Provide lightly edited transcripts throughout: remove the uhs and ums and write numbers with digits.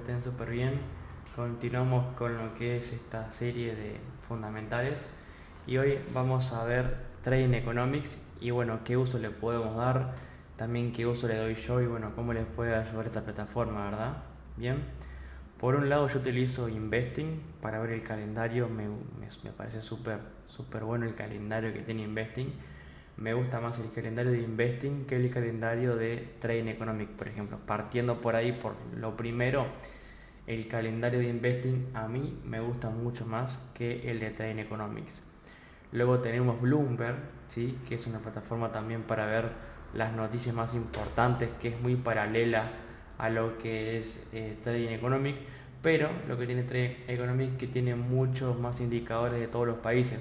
estén súper bien. Continuamos con lo que es esta serie de fundamentales y hoy vamos a ver Trading Economics y bueno, qué uso le podemos dar, también qué uso le doy yo y bueno, cómo les puede ayudar esta plataforma, ¿verdad? Bien, por un lado yo utilizo Investing para ver el calendario, me parece súper bueno el calendario que tiene Investing. Me gusta más el calendario de Investing que el calendario de Trading Economic, por ejemplo. Partiendo por ahí, por lo primero, el calendario de Investing a mí me gusta mucho más que el de Trading Economics. Luego tenemos Bloomberg, ¿sí? Que es una plataforma también para ver las noticias más importantes, que es muy paralela a lo que es Trading Economics, pero lo que tiene Trading Economics es que tiene muchos más indicadores de todos los países.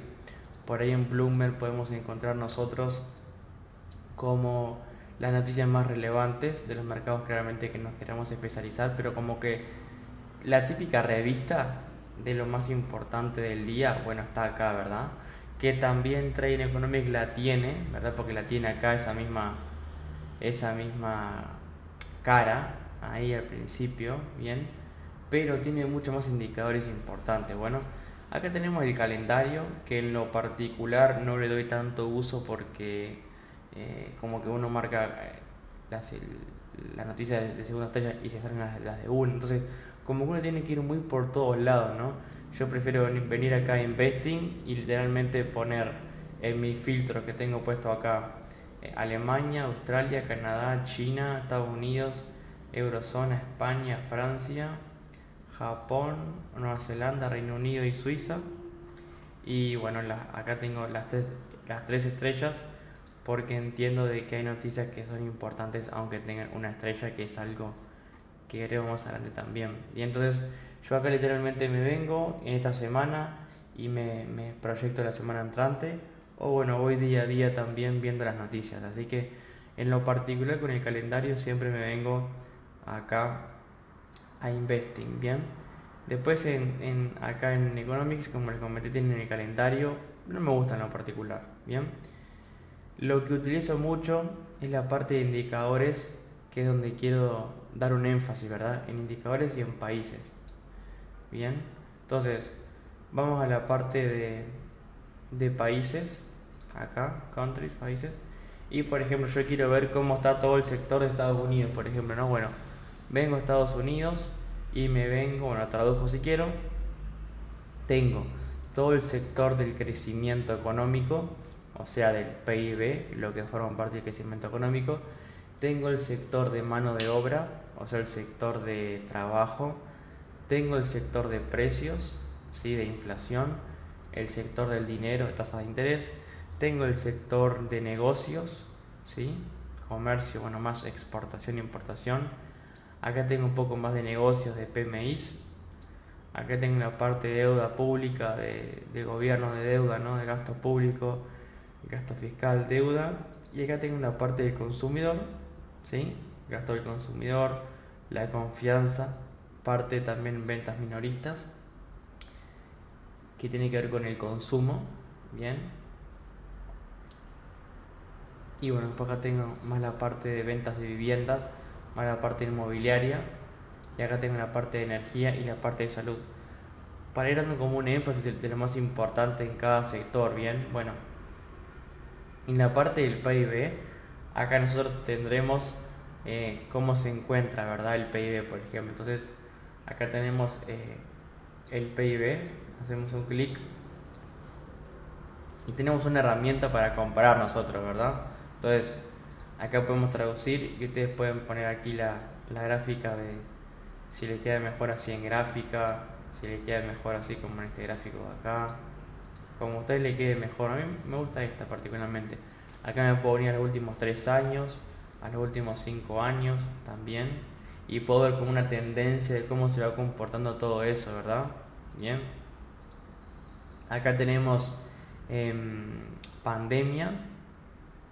Por ahí en Bloomberg podemos encontrar nosotros como las noticias más relevantes de los mercados claramente que nos queramos especializar, pero como que la típica revista de lo más importante del día, bueno, está acá, ¿verdad? Que también Trading Economics la tiene, ¿verdad? Porque la tiene acá esa misma cara, ahí al principio, bien, pero tiene muchos más indicadores importantes. Bueno, acá tenemos el calendario, que en lo particular no le doy tanto uso porque como que uno marca las, las noticias de segunda estrella y se salen las de uno, entonces como que uno tiene que ir muy por todos lados, ¿no? Yo prefiero venir acá a Investing y literalmente poner en mis filtros que tengo puesto acá Alemania, Australia, Canadá, China, Estados Unidos, Eurozona, España, Francia, Japón, Nueva Zelanda, Reino Unido y Suiza. Y bueno, acá tengo las tres estrellas porque entiendo de que hay noticias que son importantes aunque tengan una estrella, que es algo que veremos más adelante también. Y entonces yo acá literalmente me vengo en esta semana y me proyecto la semana entrante, o bueno, voy día a día también viendo las noticias. Así que en lo particular con el calendario siempre me vengo acá a Investing, ¿bien? Después acá en Economics, como les comenté, tienen el calendario, no me gusta en lo particular, ¿bien? Lo que utilizo mucho es la parte de indicadores, que es donde quiero dar un énfasis, ¿verdad? En indicadores y en países. Bien, entonces vamos a la parte de países, acá, countries, países. Y por ejemplo, yo quiero ver cómo está todo el sector de Estados Unidos, por ejemplo, ¿no? Bueno, vengo a Estados Unidos y me vengo, bueno, traduzco si quiero, tengo todo el sector del crecimiento económico, o sea, del PIB, lo que forma parte del crecimiento económico. Tengo el sector de mano de obra, o sea, el sector de trabajo. Tengo el sector de precios, ¿sí? De inflación. El sector del dinero, de tasa de interés. Tengo el sector de negocios, ¿sí? Comercio, bueno, más exportación e importación. Acá tengo un poco más de negocios, de PMIs. Acá tengo la parte de deuda pública, de gobierno, de deuda, ¿no? De gasto público, gasto fiscal, deuda. Y acá tengo una parte del consumidor, ¿sí? Gasto del consumidor, la confianza, parte también ventas minoristas, que tiene que ver con el consumo, ¿bien? Y bueno, después acá tengo más la parte de ventas de viviendas, más la parte inmobiliaria, y acá tengo la parte de energía y la parte de salud. Para ir dando como un énfasis de lo más importante en cada sector, ¿bien? Bueno, en la parte del PIB, acá nosotros tendremos cómo se encuentra, ¿verdad? El PIB, por ejemplo. Entonces, acá tenemos el PIB, hacemos un clic y tenemos una herramienta para comparar nosotros, ¿verdad? Entonces, acá podemos traducir y ustedes pueden poner aquí la gráfica de si les queda mejor así en gráfica, si les queda mejor así como en este gráfico de acá, como a ustedes les quede mejor. A mí me gusta esta particularmente. Acá me puedo venir a los últimos 3 años, a los últimos 5 años también, y puedo ver como una tendencia de cómo se va comportando todo eso, ¿verdad? Bien. Acá tenemos pandemia,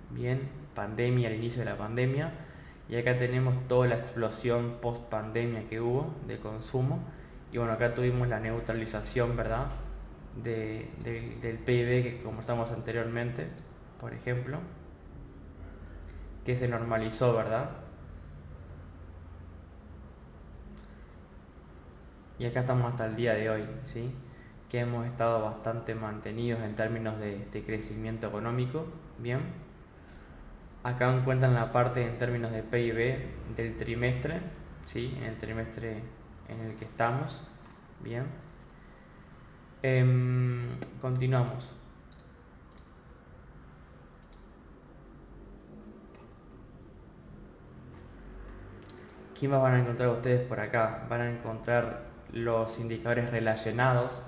bien, pandemia, al inicio de la pandemia, y acá tenemos toda la explosión post pandemia que hubo de consumo, y bueno, acá tuvimos la neutralización, ¿verdad? Del PIB que conversamos anteriormente, por ejemplo, que se normalizó, ¿verdad? Y acá estamos hasta el día de hoy, ¿sí? Que hemos estado bastante mantenidos en términos de crecimiento económico, ¿bien? Acá encuentran la parte en términos de PIB del trimestre, ¿sí? En el trimestre en el que estamos, ¿bien? Continuamos. ¿Qué más van a encontrar ustedes por acá? Van a encontrar los indicadores relacionados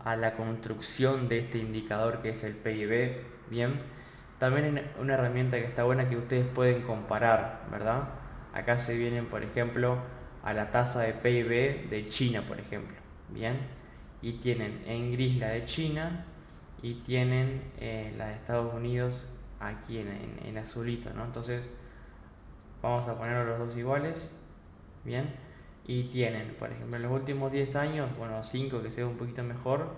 a la construcción de este indicador que es el PIB, ¿bien? También una herramienta que está buena que ustedes pueden comparar, ¿verdad? Acá se vienen, por ejemplo, a la tasa de PIB de China, por ejemplo, ¿bien? Y tienen en gris la de China y tienen la de Estados Unidos aquí en azulito, ¿no? Entonces vamos a poner los dos iguales, ¿bien? Y tienen, por ejemplo, en los últimos 10 años, bueno, 5 que sea un poquito mejor,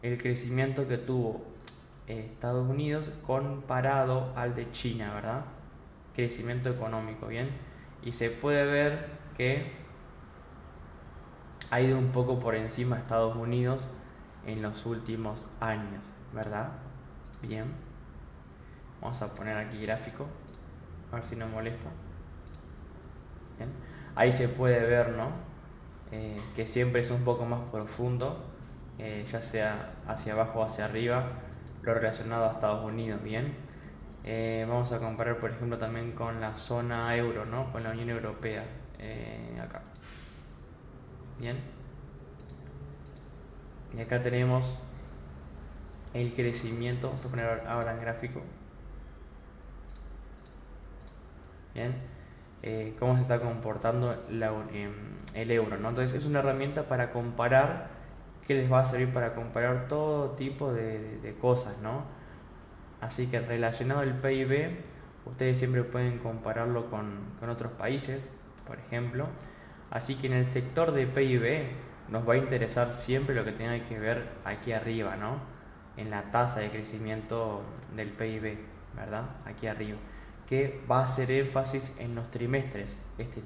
el crecimiento que tuvo Estados Unidos comparado al de China, ¿verdad? Crecimiento económico, ¿bien? Y se puede ver que ha ido un poco por encima de Estados Unidos en los últimos años, ¿verdad? Bien. Vamos a poner aquí gráfico, a ver si no molesta. Bien. Ahí se puede ver, ¿no? Que siempre es un poco más profundo, ya sea hacia abajo o hacia arriba, lo relacionado a Estados Unidos, ¿bien? Vamos a comparar, por ejemplo, también con la zona euro, ¿no? Con la Unión Europea, acá. Bien. Y acá tenemos el crecimiento, vamos a poner ahora en gráfico. Bien. Cómo se está comportando el euro, ¿no? Entonces es una herramienta para comparar, que les va a servir para comparar todo tipo de cosas, ¿no? Así que relacionado al PIB, ustedes siempre pueden compararlo con otros países, por ejemplo. Así que en el sector de PIB nos va a interesar siempre lo que tenga que ver aquí arriba, ¿no? En la tasa de crecimiento del PIB, ¿verdad? Aquí arriba. Que va a hacer énfasis en los trimestres, este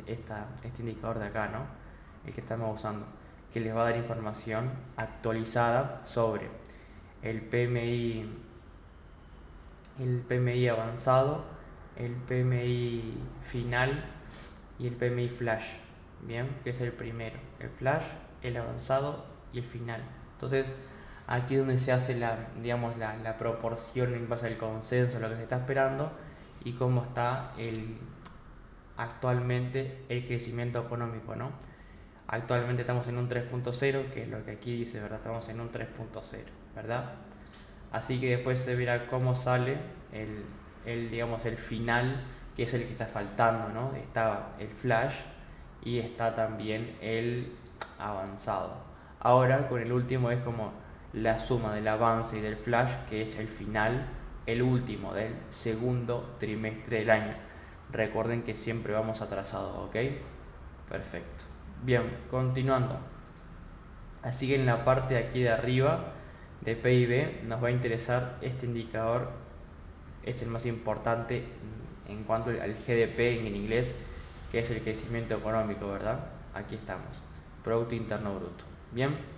indicador de acá, ¿no? El que estamos usando, que les va a dar información actualizada sobre el PMI, el PMI avanzado, el PMI final y el PMI flash, bien, que es el primero, el flash, el avanzado y el final. Entonces aquí es donde se hace digamos, la proporción en base al consenso, lo que se está esperando y cómo está actualmente el crecimiento económico, ¿no? Actualmente estamos en un 3.0, que es lo que aquí dice, ¿verdad? Estamos en un 3.0, ¿verdad? Así que después se verá cómo sale digamos, el final, que es el que está faltando, ¿no? Está el flash y está también el avanzado. Ahora con el último es como la suma del avance y del flash, que es el final, el último del segundo trimestre del año. Recuerden que siempre vamos atrasados, ¿ok? Perfecto. Bien, continuando. Así que en la parte de aquí de arriba de PIB nos va a interesar este indicador, es el más importante en cuanto al GDP en inglés, que es el crecimiento económico, ¿verdad? Aquí estamos, Producto Interno Bruto. Bien,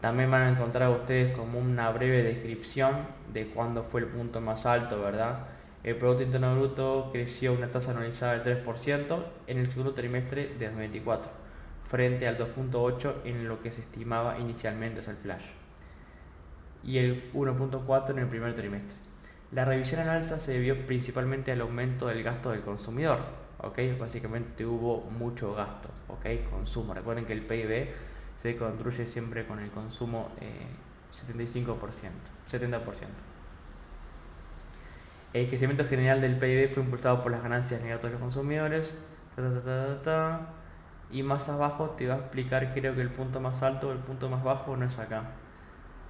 también van a encontrar ustedes como una breve descripción de cuándo fue el punto más alto, ¿verdad? El Producto Interno Bruto creció a una tasa anualizada del 3% en el segundo trimestre de 2024, frente al 2.8% en lo que se estimaba inicialmente, es el flash, y el 1.4% en el primer trimestre. La revisión al alza se debió principalmente al aumento del gasto del consumidor, ¿ok? Básicamente hubo mucho gasto, ¿ok? Consumo. Recuerden que el PIB se construye siempre con el consumo 75%, 70%. El crecimiento general del PIB fue impulsado por las ganancias netas de los consumidores. Y más abajo te va a explicar, creo que el punto más alto o el punto más bajo no es acá.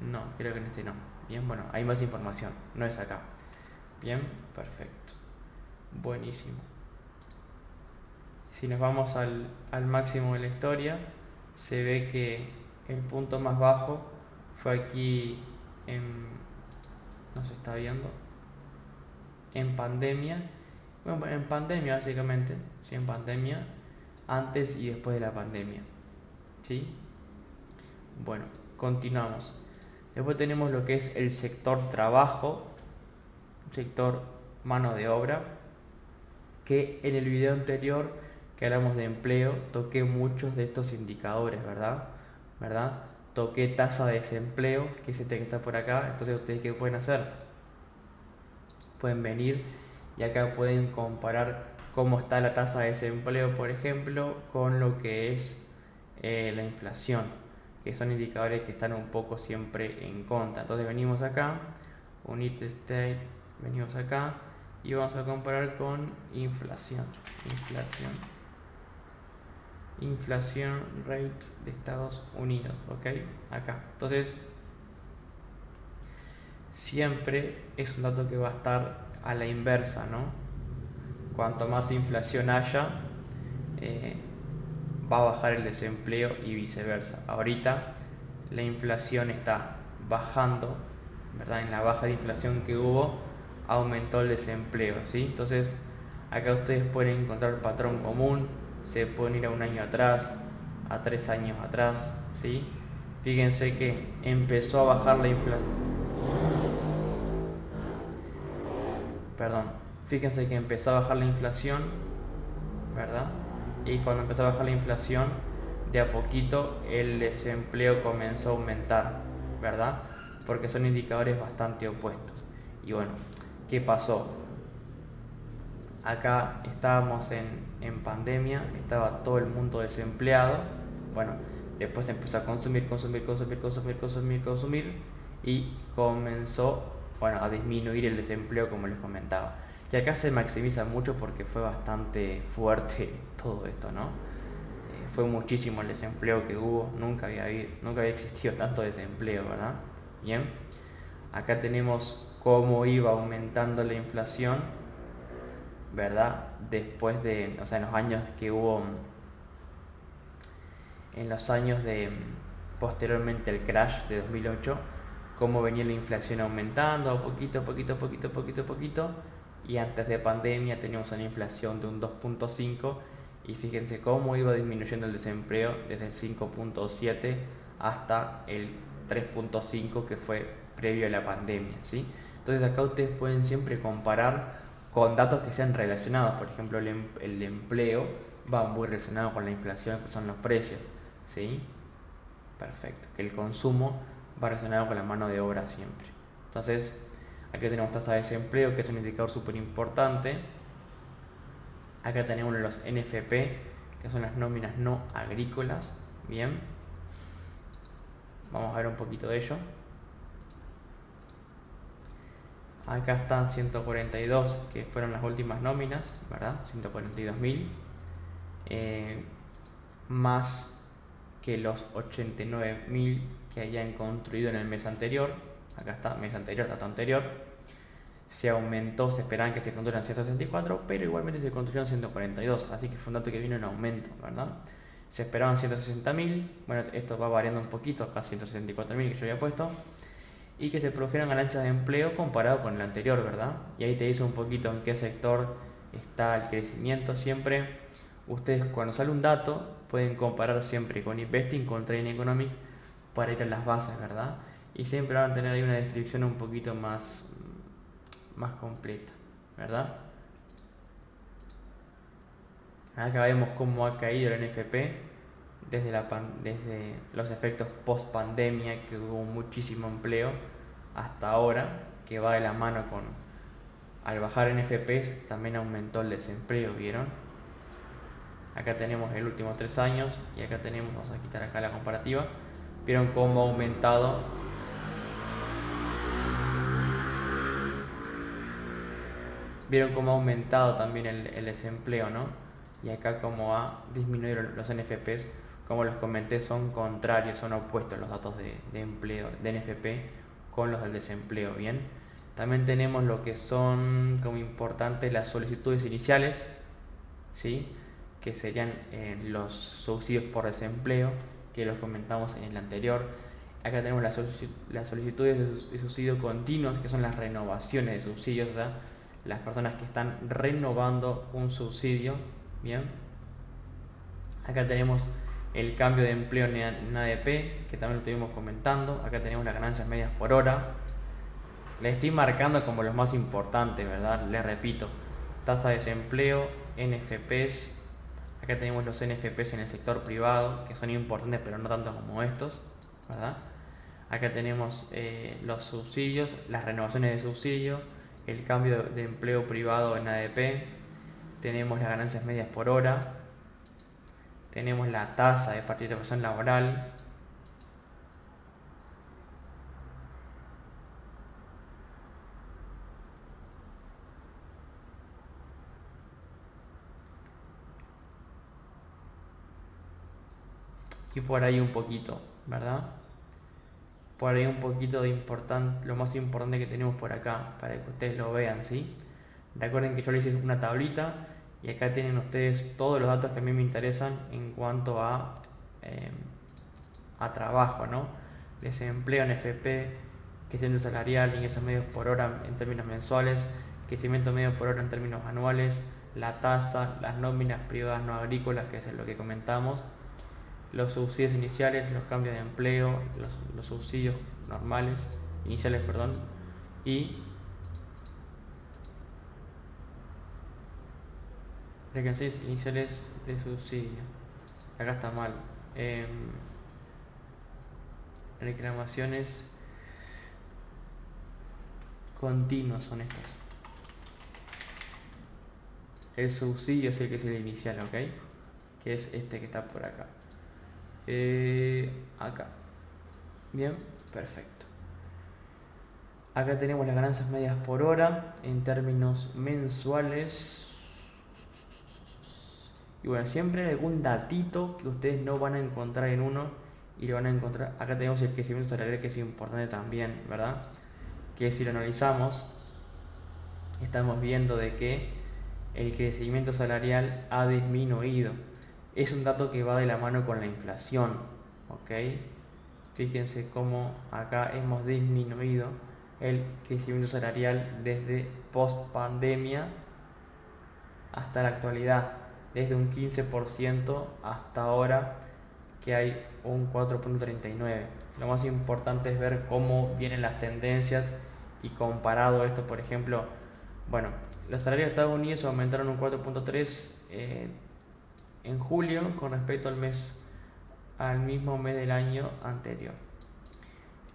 No, creo que en este no. Bien, bueno, hay más información, no es acá. Bien, perfecto. Buenísimo. Si nos vamos al máximo de la historia, se ve que el punto más bajo fue aquí en... no se está viendo. En pandemia. Bueno, en pandemia básicamente. Sí, en pandemia. Antes y después de la pandemia. ¿sí? Bueno, continuamos. Después tenemos lo que es el sector trabajo, sector mano de obra, que en el video anterior que hablamos de empleo toqué muchos de estos indicadores, ¿verdad? Toqué tasa de desempleo, que es este que está por acá. Entonces, ¿ustedes qué pueden hacer? Pueden venir y acá pueden comparar cómo está la tasa de desempleo, por ejemplo, con lo que es la inflación, que son indicadores que están un poco siempre en contra. Entonces venimos acá, United States, venimos acá y vamos a comparar con inflación rate de Estados Unidos, ¿ok? Acá. Entonces, siempre es un dato que va a estar a la inversa, ¿no? Cuanto más inflación haya, va a bajar el desempleo y viceversa. Ahorita la inflación está bajando, ¿verdad? En la baja de inflación que hubo, aumentó el desempleo, ¿sí? Entonces, acá ustedes pueden encontrar patrón común, se pueden ir a un año atrás, a 3 años atrás, ¿sí? Fíjense que empezó a bajar la inflación. Perdón, fíjense que empezó a bajar la inflación, ¿verdad? Y cuando empezó a bajar la inflación, de a poquito el desempleo comenzó a aumentar, ¿verdad? Porque son indicadores bastante opuestos. Y bueno, ¿qué pasó? Acá estábamos en pandemia, estaba todo el mundo desempleado. Bueno, después empezó a consumir y comenzó, bueno, a disminuir el desempleo, como les comentaba. Y acá se maximiza mucho porque fue bastante fuerte todo esto, ¿no? Fue muchísimo el desempleo que hubo, nunca había existido tanto desempleo, ¿verdad? Bien, acá tenemos cómo iba aumentando la inflación, ¿verdad? Después de, o sea, en los años que hubo, en los años de posteriormente el crash de 2008, cómo venía la inflación aumentando, poquito, y antes de pandemia teníamos una inflación de un 2.5 y fíjense cómo iba disminuyendo el desempleo desde el 5.7 hasta el 3.5 que fue previo a la pandemia, ¿sí? Entonces acá ustedes pueden siempre comparar con datos que sean relacionados. Por ejemplo, el empleo va muy relacionado con la inflación, que son los precios, ¿sí? Perfecto. Que el consumo va relacionado con la mano de obra siempre. Entonces, aquí tenemos tasa de desempleo, que es un indicador súper importante. Acá tenemos los NFP, que son las nóminas no agrícolas. Bien. Vamos a ver un poquito de ello. Acá están 142, que fueron las últimas nóminas, ¿verdad? 142.000. Más que los 89.000 que hayan construido en el mes anterior. Acá está, mes anterior, dato anterior. Se aumentó, se esperaban que se construyeran 164, pero igualmente se construyeron 142, así que fue un dato que vino en aumento, ¿verdad? Se esperaban 160.000, bueno, esto va variando un poquito, acá 164.000 que yo había puesto, y que se produjeron ganancias de empleo comparado con el anterior, ¿verdad? Y ahí te dice un poquito en qué sector está el crecimiento. Siempre ustedes, cuando sale un dato, pueden comparar siempre con Investing, con Trading Economics, para ir a las bases, ¿verdad? Y siempre van a tener ahí una descripción un poquito más completa, ¿verdad? Acá vemos cómo ha caído el NFP desde los efectos post pandemia, que hubo muchísimo empleo, hasta ahora, que va de la mano con, al bajar NFPs también aumentó el desempleo, ¿vieron? Acá tenemos el último 3 años y acá tenemos, vamos a quitar acá la comparativa, vieron cómo ha aumentado también el desempleo, ¿no? Y acá cómo ha disminuido los NFPs. Como les comenté, son contrarios, son opuestos los datos de empleo de NFP con los del desempleo, ¿bien? También tenemos lo que son como importantes las solicitudes iniciales, ¿sí? Que serían los subsidios por desempleo, que los comentamos en el anterior. Acá tenemos las solicitudes de subsidio continuos, que son las renovaciones de subsidios, o sea, las personas que están renovando un subsidio, ¿bien? Acá tenemos el cambio de empleo en ADP, que también lo estuvimos comentando. Acá tenemos las ganancias medias por hora. Les estoy marcando como los más importantes, ¿verdad? Les repito, tasa de desempleo, NFPs. Acá tenemos los NFPs en el sector privado, que son importantes pero no tanto como estos, ¿verdad? Acá tenemos los subsidios, las renovaciones de subsidio, el cambio de empleo privado en ADP, tenemos las ganancias medias por hora, tenemos la tasa de participación laboral, y por ahí un poquito, ¿verdad? Por ahí un poquito de importante, lo más importante que tenemos por acá, para que ustedes lo vean, ¿sí? Recuerden que yo les hice una tablita y acá tienen ustedes todos los datos que a mí me interesan en cuanto eh, a trabajo, ¿no? Desempleo en FP, crecimiento salarial, ingresos medios por hora en términos mensuales, crecimiento medio por hora en términos anuales, la tasa, las nóminas privadas no agrícolas, que es lo que comentamos, los subsidios iniciales, los cambios de empleo, los subsidios normales, iniciales, perdón, y reclamaciones iniciales de subsidio. Acá está mal. Reclamaciones continuas son estas. El subsidio es el que es el inicial, ¿ok? Que es este que está por acá. Acá. Bien, perfecto. Acá tenemos las ganancias medias por hora en términos mensuales. Y bueno, siempre hay algún datito que ustedes no van a encontrar en uno y lo van a encontrar. Acá tenemos el crecimiento salarial, que es importante también, ¿verdad? Que si lo analizamos, estamos viendo de que el crecimiento salarial ha disminuido. Es un dato que va de la mano con la inflación, ¿ok? Fíjense cómo acá hemos disminuido el crecimiento salarial desde post pandemia hasta la actualidad, desde un 15% hasta ahora que hay un 4.39. Lo más importante es ver cómo vienen las tendencias y comparado esto, por ejemplo, bueno, los salarios de Estados Unidos aumentaron un 4.3 en julio con respecto al mismo mes del año anterior.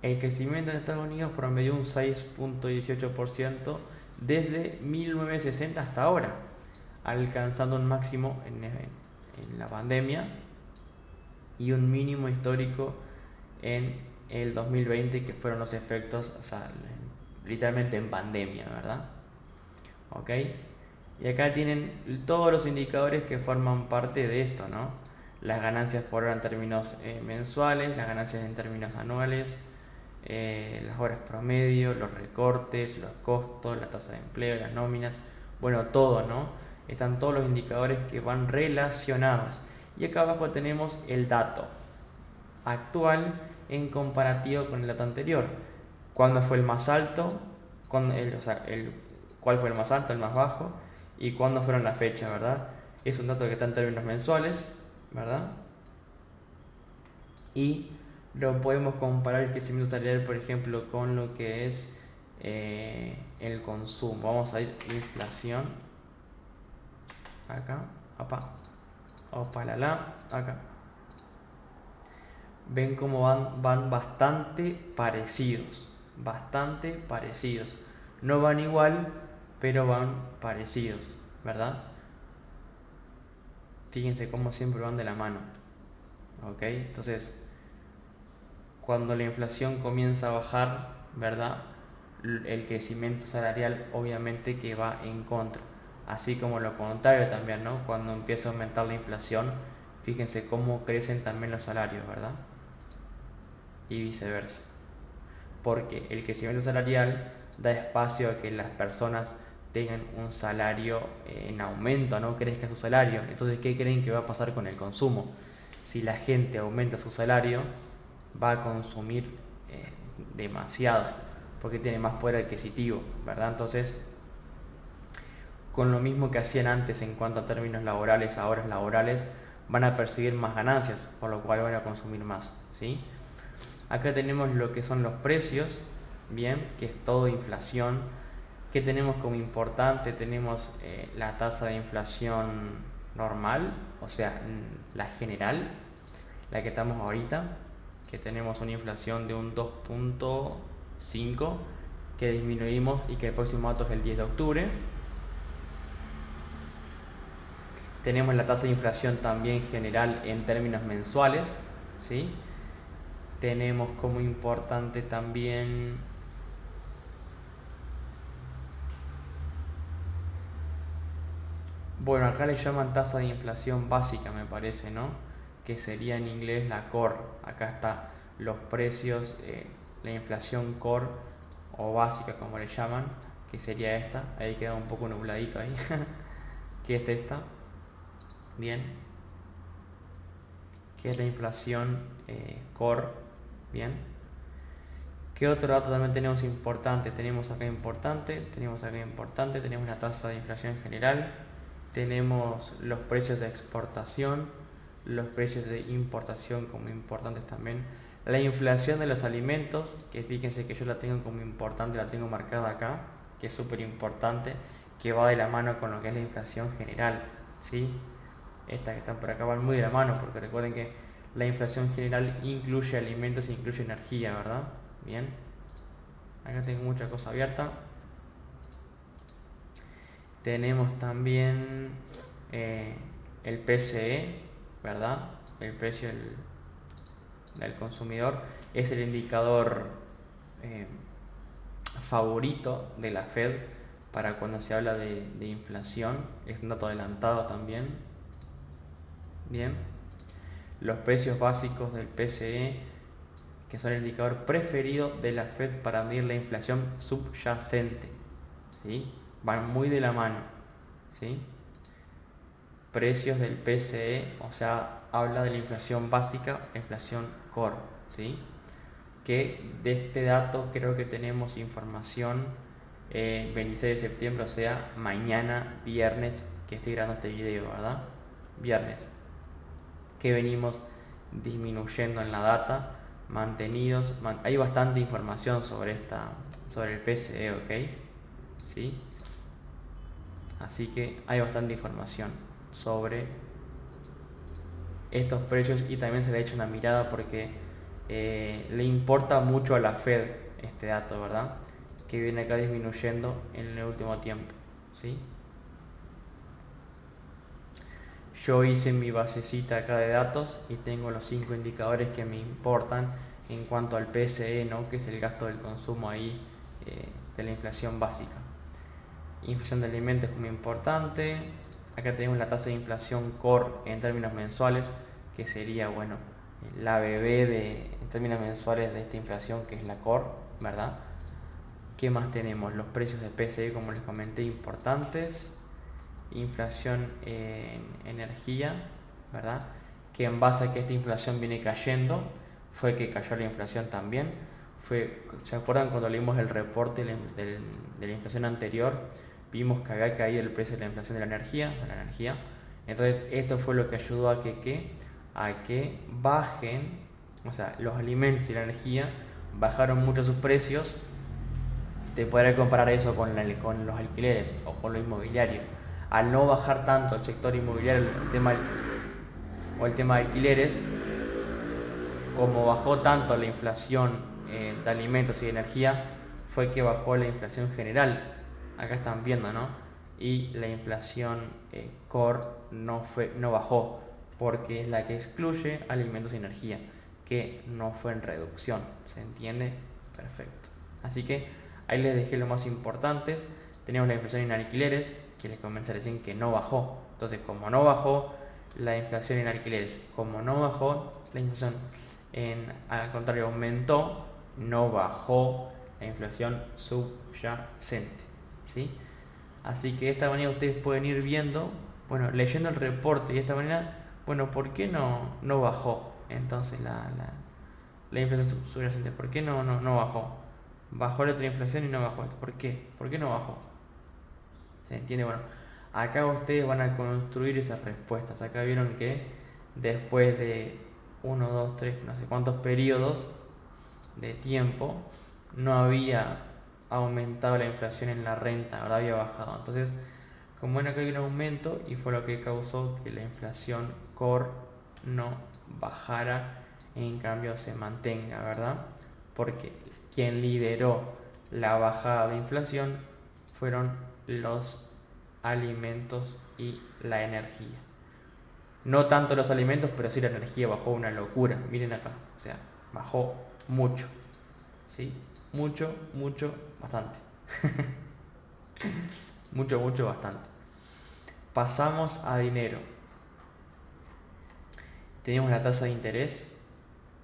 El crecimiento en Estados Unidos promedió un 6.18% desde 1960 hasta ahora, alcanzando un máximo en la pandemia y un mínimo histórico en el 2020, que fueron los efectos, o sea, literalmente en pandemia, ¿verdad? ¿Ok? Y acá tienen todos los indicadores que forman parte de esto, ¿no? Las ganancias por hora en términos mensuales, las ganancias en términos anuales, las horas promedio, los recortes, los costos, la tasa de empleo, las nóminas, bueno, todo, ¿no? Están todos los indicadores que van relacionados. Y acá abajo tenemos el dato actual en comparativo con el dato anterior. ¿Cuándo fue el más alto? ¿Cuál fue el más alto, el más bajo? Y cuándo fueron las fechas, ¿verdad? Es un dato que está en términos mensuales, ¿verdad? Y lo podemos comparar el crecimiento salarial, por ejemplo, con lo que es el consumo. Vamos a ir inflación. Acá, opa, acá. Ven cómo van bastante parecidos. Bastante parecidos. No van igual, pero van parecidos, ¿verdad? Fíjense cómo siempre van de la mano. ¿Ok? Entonces, cuando la inflación comienza a bajar, ¿verdad? El crecimiento salarial obviamente que va en contra. Así como lo contrario también, ¿no? Cuando empieza a aumentar la inflación, fíjense cómo crecen también los salarios, ¿verdad? Y viceversa. Porque el crecimiento salarial da espacio a que las personas tengan un salario en aumento, no crezca su salario. Entonces, ¿qué creen que va a pasar con el consumo? Si la gente aumenta su salario, va a consumir demasiado, porque tiene más poder adquisitivo, ¿verdad? Entonces, con lo mismo que hacían antes en cuanto a términos laborales a horas laborales, van a percibir más ganancias, por lo cual van a consumir más, ¿sí? Acá tenemos lo que son los precios, bien, que es todo inflación. ¿Qué tenemos como importante? Tenemos la tasa de inflación normal, o sea, la general, la que estamos ahorita, que tenemos una inflación de un 2.5 que disminuimos y que el próximo dato es el 10 de octubre. Tenemos la tasa de inflación también general en términos mensuales, ¿sí? Tenemos como importante también bueno, acá le llaman tasa de inflación básica, me parece, ¿no? Que sería en inglés la core. Acá está los precios, la inflación core o básica, como le llaman, que sería esta. Ahí queda un poco nubladito ahí. ¿Qué es esta? Bien. ¿Qué es la inflación core? Bien. ¿Qué otro dato también tenemos importante? Tenemos acá importante, tenemos acá importante, tenemos la tasa de inflación general, tenemos los precios de exportación, los precios de importación como importantes también, la inflación de los alimentos, que fíjense que yo la tengo como importante, la tengo marcada acá, que es súper importante, que va de la mano con lo que es la inflación general, ¿sí? Estas que están por acá van muy de la mano, porque recuerden que la inflación general incluye alimentos e incluye energía, ¿verdad? Bien, acá tengo mucha cosa abierta. Tenemos también el PCE, ¿verdad? El precio del consumidor es el indicador eh, favorito de la Fed para cuando se habla de inflación. Es un dato adelantado también. Bien, los precios básicos del PCE, que son el indicador preferido de la Fed para medir la inflación subyacente, ¿sí? Van muy de la mano, ¿sí? Precios del PCE, o sea, habla de la inflación básica, inflación core, ¿sí? Que de este dato creo que tenemos información 26 de septiembre, o sea, mañana, viernes, que estoy grabando este video, ¿verdad? Viernes, que venimos disminuyendo en la data, mantenidos, hay bastante información sobre sobre el PCE, ¿ok? ¿Sí? Así que hay bastante información sobre estos precios y también se le ha hecho una mirada porque le importa mucho a la Fed este dato, ¿verdad? Que viene acá disminuyendo en el último tiempo, ¿sí? Yo hice mi basecita acá de datos y tengo los 5 indicadores que me importan en cuanto al PCE, ¿no? Que es el gasto del consumo ahí de la inflación básica. Inflación de alimentos es muy importante. Acá tenemos la tasa de inflación core en términos mensuales, que sería, bueno, la bebé en términos mensuales de esta inflación, que es la core, ¿verdad? ¿Qué más tenemos? Los precios de PCE, como les comenté, importantes. Inflación en energía, ¿verdad? Que en base a que esta inflación viene cayendo, fue que cayó la inflación también. ¿Se acuerdan cuando leímos el reporte de la inflación anterior? Vimos que había caído el precio de la inflación de la energía, o sea, la energía. Entonces esto fue lo que ayudó a que bajen, o sea, los alimentos y la energía bajaron mucho sus precios. Te podré comparar eso con los alquileres o con lo inmobiliario. Al no bajar tanto el sector inmobiliario, el tema de alquileres, como bajó tanto la inflación de alimentos y de energía, fue que bajó la inflación general. Acá están viendo, ¿no? Y la inflación core no bajó, porque es la que excluye alimentos y energía, que no fue en reducción. ¿Se entiende? Perfecto. Así que ahí les dejé lo más importantes. Tenemos la inflación en alquileres, que les comenté recién que no bajó. Entonces, como no bajó la inflación en alquileres, como no bajó la inflación al contrario, aumentó, no bajó la inflación subyacente, ¿sí? Así que de esta manera ustedes pueden ir viendo, bueno, leyendo el reporte y de esta manera, bueno, ¿por qué no bajó entonces la inflación subyacente? ¿Por qué no bajó? Bajó la otra inflación y no bajó esto. ¿Por qué? ¿Por qué no bajó? ¿Se entiende? Bueno, acá ustedes van a construir esas respuestas. Acá vieron que después de uno, dos, tres, no sé cuántos periodos de tiempo, no había aumentado la inflación en la renta, ahora había bajado. Entonces, como bueno que hay un aumento y fue lo que causó que la inflación core no bajara, en cambio se mantenga, ¿verdad? Porque quien lideró la bajada de inflación fueron los alimentos y la energía. No tanto los alimentos, pero sí la energía bajó una locura. Miren acá, o sea, bajó mucho. ¿Sí? Mucho, mucho, bastante. Mucho, mucho, bastante. Pasamos a dinero. Tenemos la tasa de interés,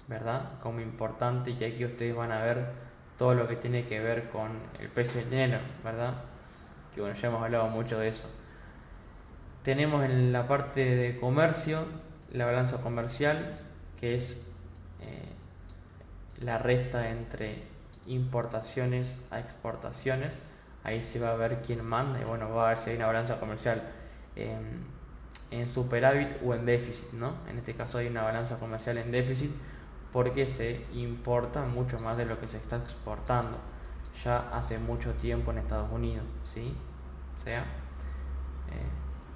¿verdad? Como importante, y aquí ustedes van a ver todo lo que tiene que ver con el precio del dinero, ¿verdad? Que bueno, ya hemos hablado mucho de eso. Tenemos en la parte de comercio la balanza comercial, que es la resta entre importaciones a exportaciones. Ahí se va a ver quién manda y bueno, va a ver si hay una balanza comercial en superávit o en déficit, ¿no? En este caso hay una balanza comercial en déficit porque se importa mucho más de lo que se está exportando ya hace mucho tiempo en Estados Unidos, ¿sí? O sea,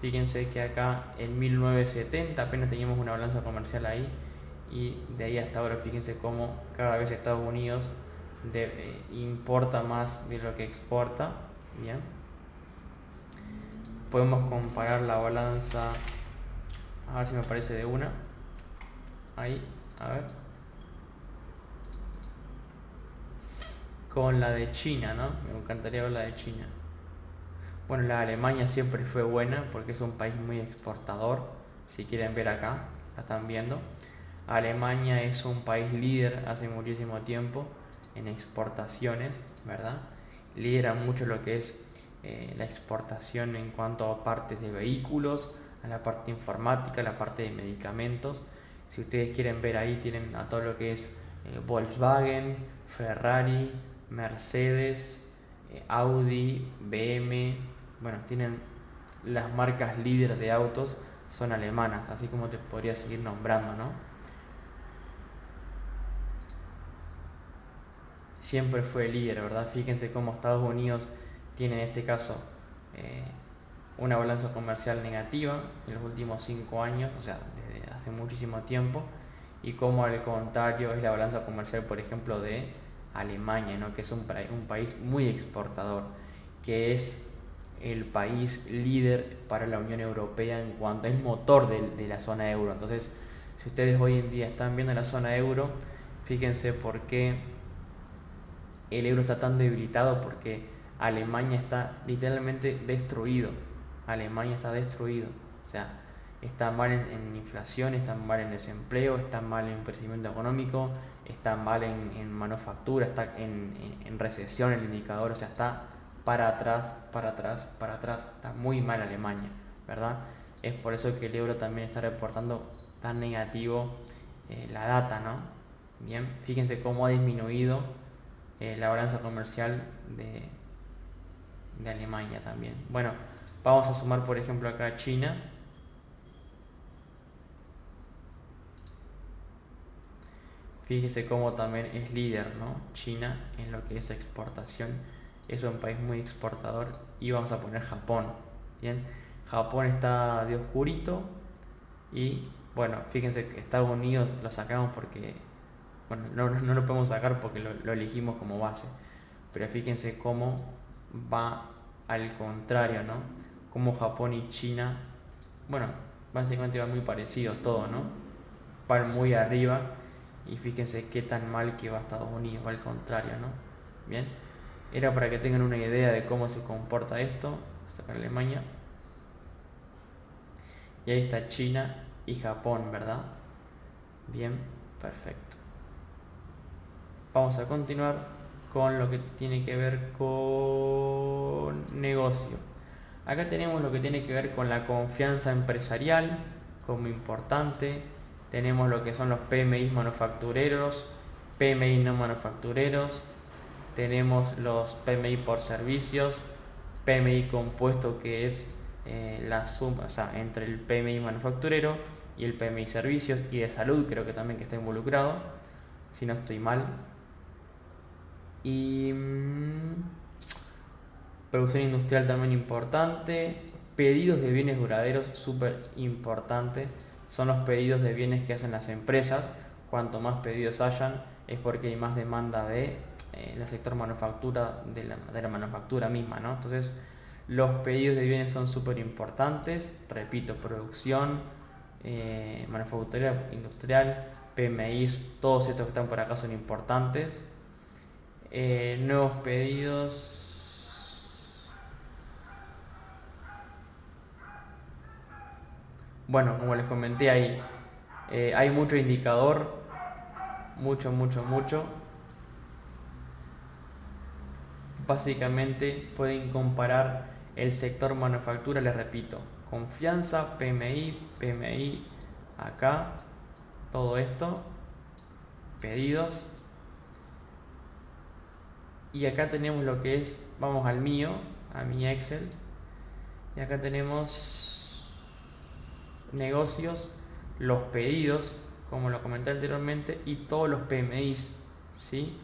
fíjense que acá en 1970 apenas teníamos una balanza comercial ahí y de ahí hasta ahora fíjense cómo cada vez Estados Unidos importa más de lo que exporta. Bien, podemos comparar la balanza, a ver si me aparece de una ahí, a ver, con la de China, ¿no? Me encantaría ver la de China. Bueno, la de Alemania siempre fue buena porque es un país muy exportador. Si quieren ver acá, la están viendo. Alemania es un país líder hace muchísimo tiempo en exportaciones, ¿verdad? Lidera mucho lo que es la exportación en cuanto a partes de vehículos, a la parte informática, a la parte de medicamentos. Si ustedes quieren ver ahí, tienen a todo lo que es Volkswagen, Ferrari, Mercedes, Audi, BM. Bueno, tienen las marcas líderes de autos, son alemanas, así como te podría seguir nombrando, ¿no? Siempre fue líder, ¿verdad? Fíjense cómo Estados Unidos tiene en este caso eh, una balanza comercial negativa en los últimos 5 años, o sea, desde hace muchísimo tiempo, y cómo al contrario es la balanza comercial, por ejemplo, de Alemania, ¿no? Que es un país muy exportador, que es el país líder para la Unión Europea en cuanto es motor de la zona euro. Entonces, si ustedes hoy en día están viendo la zona euro, fíjense por qué el euro está tan debilitado, porque Alemania está literalmente destruido. Alemania está destruido. O sea, está mal en inflación, está mal en desempleo, está mal en crecimiento económico, está mal en manufactura, está en recesión el indicador. O sea, está para atrás, para atrás, para atrás. Está muy mal Alemania, ¿verdad? Es por eso que el euro también está reportando tan negativo la data, ¿no? Bien, fíjense cómo ha disminuido la balanza comercial de Alemania también. Bueno, vamos a sumar por ejemplo acá China. Fíjese cómo también es líder, ¿no? China en lo que es exportación. Es un país muy exportador. Y vamos a poner Japón. Bien, Japón está de oscurito. Y bueno, fíjense que Estados Unidos lo sacamos porque, bueno, no lo podemos sacar porque lo elegimos como base. Pero fíjense cómo va al contrario, ¿no? Como Japón y China, bueno, básicamente va muy parecido todo, ¿no? Van muy arriba y fíjense qué tan mal que va Estados Unidos, va al contrario, ¿no? Bien, era para que tengan una idea de cómo se comporta esto. Está para Alemania. Y ahí está China y Japón, ¿verdad? Bien, perfecto. Vamos a continuar con lo que tiene que ver con negocio. Acá tenemos lo que tiene que ver con la confianza empresarial como importante. Tenemos lo que son los PMI manufactureros, PMI no manufactureros. Tenemos los PMI por servicios, PMI compuesto, que es la suma, o sea, entre el PMI manufacturero y el PMI servicios y de salud creo que también que está involucrado, si no estoy mal. Y producción industrial también importante. Pedidos de bienes duraderos, súper importante. Son los pedidos de bienes que hacen las empresas. Cuanto más pedidos hayan, es porque hay más demanda de el sector manufactura, de la manufactura misma, ¿no? Entonces, los pedidos de bienes son súper importantes. Repito, producción, manufactura industrial, PMIs, todos estos que están por acá son importantes. Nuevos pedidos. Bueno, como les comenté ahí, hay mucho indicador, mucho. Básicamente pueden comparar el sector manufactura, les repito, confianza, PMI, acá, todo esto, pedidos. Y acá tenemos lo que es, vamos al mío, a mi Excel. Y acá tenemos negocios, los pedidos, como lo comenté anteriormente, y todos los PMIs, ¿sí?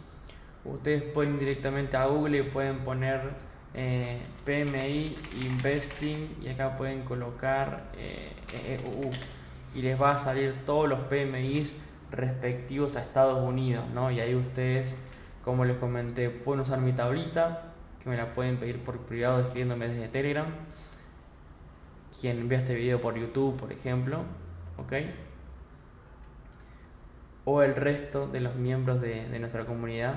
Ustedes pueden ir directamente a Google y pueden poner PMI Investing y acá pueden colocar y les va a salir todos los PMIs respectivos a Estados Unidos, ¿no? Y ahí ustedes, como les comenté, pueden usar mi tablita, que me la pueden pedir por privado escribiéndome desde Telegram. Quien vea este video por YouTube, por ejemplo, ¿ok? O el resto de los miembros de nuestra comunidad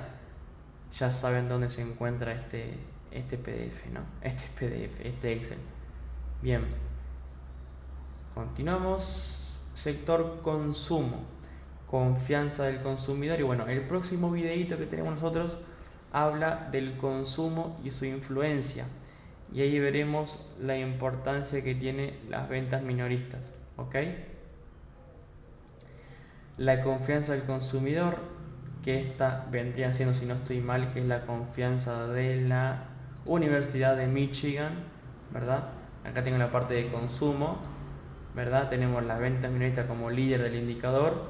ya saben dónde se encuentra este PDF, ¿no? Este Excel. Bien. Continuamos. Sector consumo. Confianza del consumidor. Y bueno, el próximo videito que tenemos nosotros habla del consumo y su influencia. Y ahí veremos la importancia que tiene las ventas minoristas, ¿ok? La confianza del consumidor, que esta vendría siendo, si no estoy mal, que es la confianza de la Universidad de Michigan, ¿verdad? Acá tengo la parte de consumo, ¿verdad? Tenemos las ventas minoristas como líder del indicador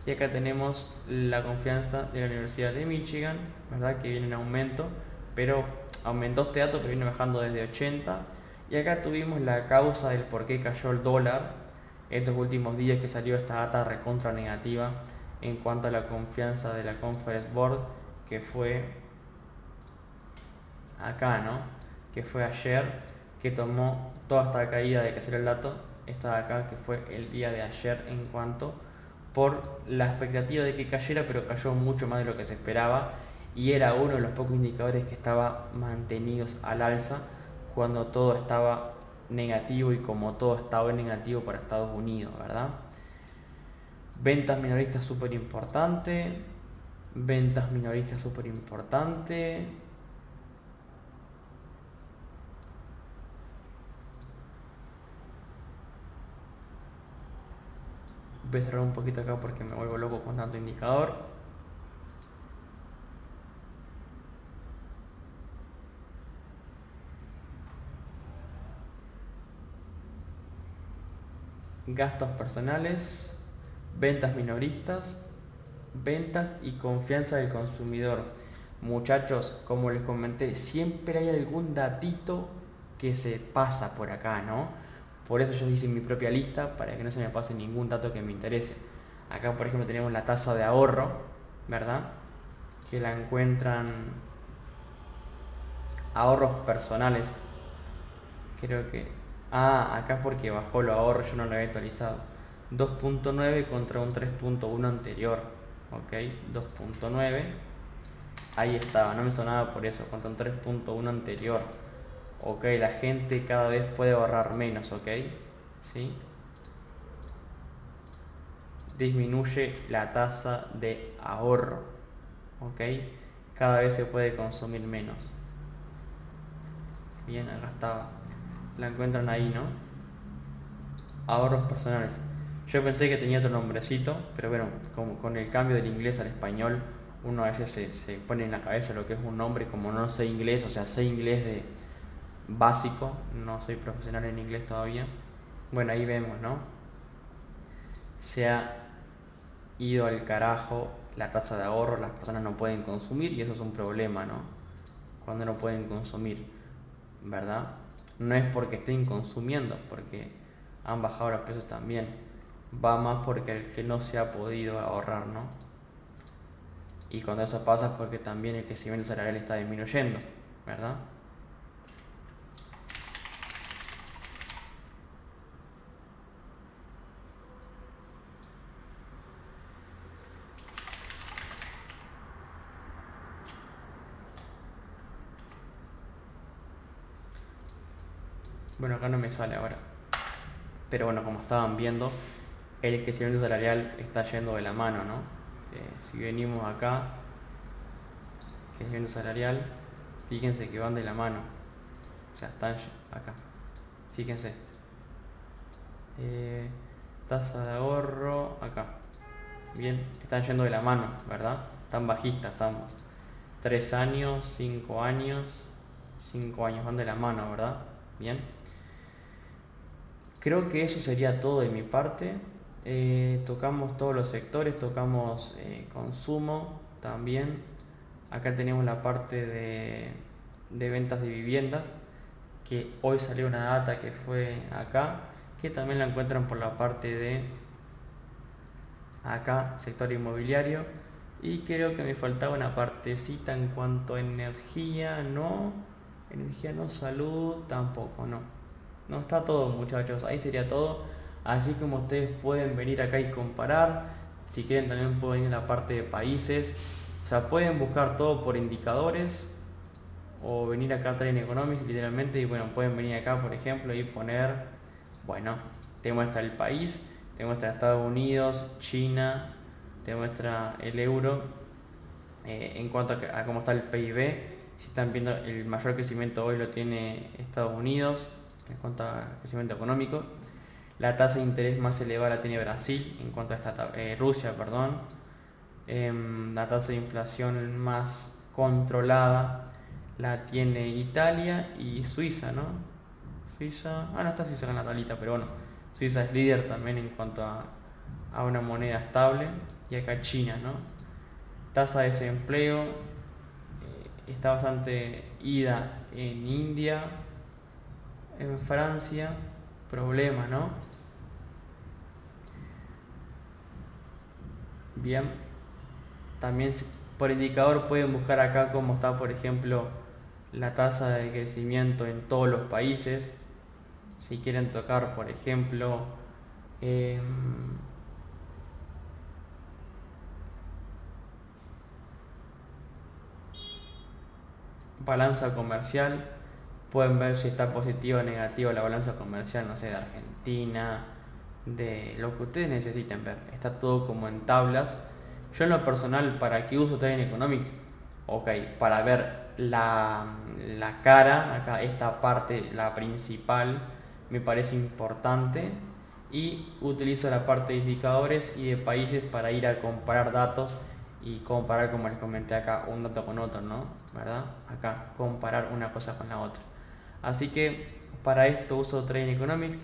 y acá tenemos la confianza de la Universidad de Michigan, ¿verdad? Que viene en aumento, pero aumentó este dato que viene bajando desde 80 y acá tuvimos la causa del por qué cayó el dólar estos últimos días, que salió esta data recontra negativa en cuanto a la confianza de la Conference Board, que fue acá, ¿no? Que fue ayer, que tomó toda esta caída de que salió el dato, esta de acá, que fue el día de ayer, en cuanto por la expectativa de que cayera, pero cayó mucho más de lo que se esperaba y era uno de los pocos indicadores que estaba mantenidos al alza cuando todo estaba negativo y como todo estaba negativo para Estados Unidos, ¿verdad? Ventas minoristas súper importante. Ventas minoristas súper importante. Voy a cerrar un poquito acá porque me vuelvo loco con tanto indicador. Gastos personales, ventas minoristas, ventas y confianza del consumidor. Muchachos, como les comenté, siempre hay algún datito que se pasa por acá, ¿no? Por eso yo hice mi propia lista para que no se me pase ningún dato que me interese. Acá, por ejemplo, tenemos la tasa de ahorro, ¿verdad? Que la encuentran ahorros personales. Creo que... Ah, acá porque bajó los ahorros, yo no lo había actualizado. 2.9 contra un 3.1 anterior. Ok, 2.9. Ahí estaba, no me sonaba por eso, contra un 3.1 anterior. Ok, la gente cada vez puede ahorrar menos, ok. ¿Sí? Disminuye la tasa de ahorro. Ok, cada vez se puede consumir menos. Bien, acá estaba. La encuentran ahí, ¿no? Ahorros personales. Yo pensé que tenía otro nombrecito, pero bueno, como con el cambio del inglés al español, uno a veces se pone en la cabeza lo que es un nombre, como no sé inglés, o sea, sé inglés de básico, no soy profesional en inglés todavía. Bueno, ahí vemos, ¿no? se ha ido al carajo la tasa de ahorro, las personas no pueden consumir y eso es un problema, ¿no? Cuando no pueden consumir, ¿verdad? No es porque estén consumiendo, porque han bajado los precios también. Va más porque el que no se ha podido ahorrar, ¿no? Y cuando eso pasa es porque también el crecimiento salarial está disminuyendo, ¿verdad? Bueno, acá no me sale ahora. Pero bueno, como estaban viendo, el crecimiento salarial está yendo de la mano, ¿no? Si venimos acá, crecimiento salarial, fíjense que van de la mano. O sea, están acá. Fíjense. Eh, Tasa de ahorro, acá. Bien, están yendo de la mano, ¿verdad? Están bajistas ambos. 3 años, 5 años, 5 años, van de la mano, ¿verdad? Bien. Creo que eso sería todo de mi parte. Tocamos todos los sectores, tocamos consumo también. Acá tenemos la parte de ventas de viviendas, que hoy salió una data que fue acá, que también la encuentran por la parte de acá, sector inmobiliario. Y creo que me faltaba una partecita en cuanto a energía no, salud tampoco, no. No está todo, muchachos, ahí sería todo. Así como ustedes pueden venir acá y comparar, si quieren también pueden ir a la parte de países. O sea, pueden buscar todo por indicadores o venir acá a Trading Economics literalmente y bueno, pueden venir acá por ejemplo y poner, bueno, te muestra el país, te muestra Estados Unidos, China, te muestra el euro, en cuanto a cómo está el PIB. Si están viendo, el mayor crecimiento hoy lo tiene Estados Unidos en cuanto a crecimiento económico. La tasa de interés más elevada la tiene Brasil en cuanto a Rusia, perdón. La tasa de inflación más controlada la tiene Italia y Suiza, ¿no? Suiza, no está Suiza en la tablita, pero bueno, Suiza es líder también en cuanto a una moneda estable. Y acá China, ¿no? Tasa de desempleo está bastante ida en India, en Francia, problema, ¿no? Bien, también por indicador pueden buscar acá cómo está, por ejemplo, la tasa de crecimiento en todos los países. Si quieren tocar, por ejemplo, balanza comercial, pueden ver si está positiva o negativa la balanza comercial, no sé, de Argentina, de lo que ustedes necesiten ver. Está todo como en tablas. Yo en lo personal, ¿para qué uso Trading Economics? Ok, para ver la cara, acá esta parte, la principal, me parece importante. Y utilizo la parte de indicadores y de países para ir a comparar datos y comparar, como les comenté acá, un dato con otro, ¿no? ¿Verdad? Acá, comparar una cosa con la otra. Así que para esto uso Trading Economics.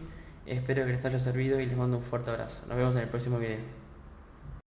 Espero que les haya servido y les mando un fuerte abrazo. Nos vemos en el próximo video.